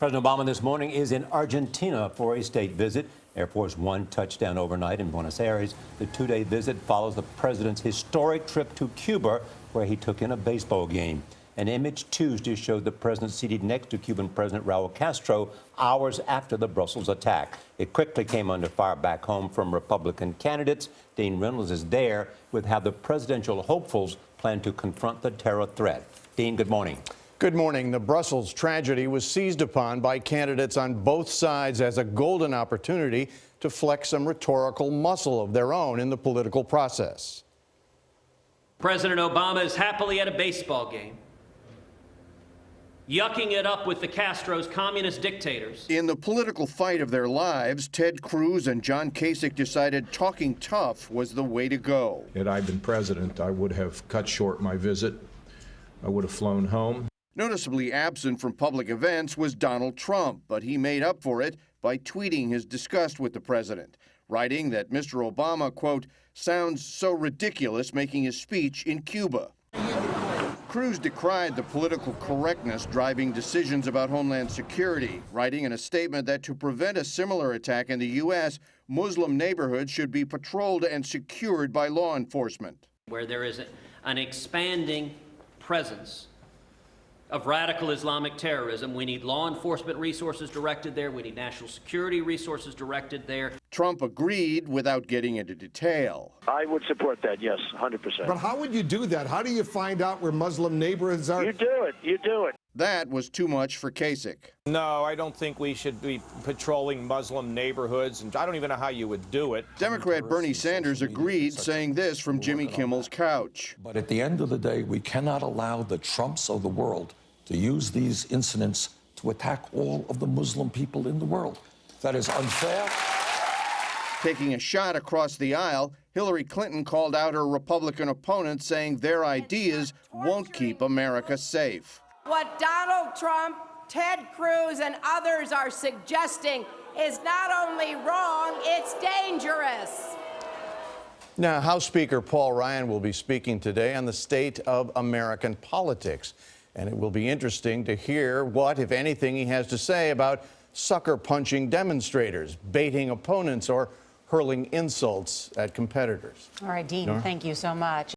President Obama this morning is in Argentina for a state visit. Air Force One touchdown overnight in Buenos Aires. The two-day visit follows the president's historic trip to Cuba, where he took in a baseball game. An image Tuesday showed the president seated next to Cuban President Raul Castro hours after the Brussels attack. It quickly came under fire back home from Republican candidates. Dean Reynolds is there with how the presidential hopefuls plan to confront the terror threat. Dean, good morning. Good morning. The Brussels tragedy was seized upon by candidates on both sides as a golden opportunity to flex some rhetorical muscle of their own in the political process. President Obama is happily at a baseball game, yucking it up with the Castro's communist dictators. In the political fight of their lives, Ted Cruz and John Kasich decided talking tough was the way to go. Had I been president, I would have cut short my visit. I would have flown home. Noticeably absent from public events was Donald Trump, but he made up for it by tweeting his disgust with the president, writing that Mr. Obama, quote, sounds so ridiculous making his speech in Cuba. Cruz decried the political correctness driving decisions about homeland security, writing in a statement that to prevent a similar attack in the U.S., Muslim neighborhoods should be patrolled and secured by law enforcement. Where there is an expanding presence of radical Islamic terrorism, we need law enforcement resources directed there. We need national security resources directed there. Trump agreed without getting into detail. I would support that, yes, 100%. But how would you do that? How do you find out where Muslim neighborhoods are? You do it. You do it. That was too much for Kasich. No, I don't think we should be patrolling Muslim neighborhoods, and I don't even know how you would do it. Democrat Bernie Sanders agreed, saying this from Jimmy Kimmel's couch. But at the end of the day, we cannot allow the Trumps of the world to use these incidents to attack all of the Muslim people in the world. That is unfair. Taking a shot across the aisle, Hillary Clinton called out her Republican opponents, saying their ideas won't keep America safe. What Donald Trump, Ted Cruz, and others are suggesting is not only wrong, it's dangerous. Now, House Speaker Paul Ryan will be speaking today on the state of American politics. And it will be interesting to hear what, if anything, he has to say about sucker-punching demonstrators, baiting opponents, or hurling insults at competitors. All right, Dean, thank you so much.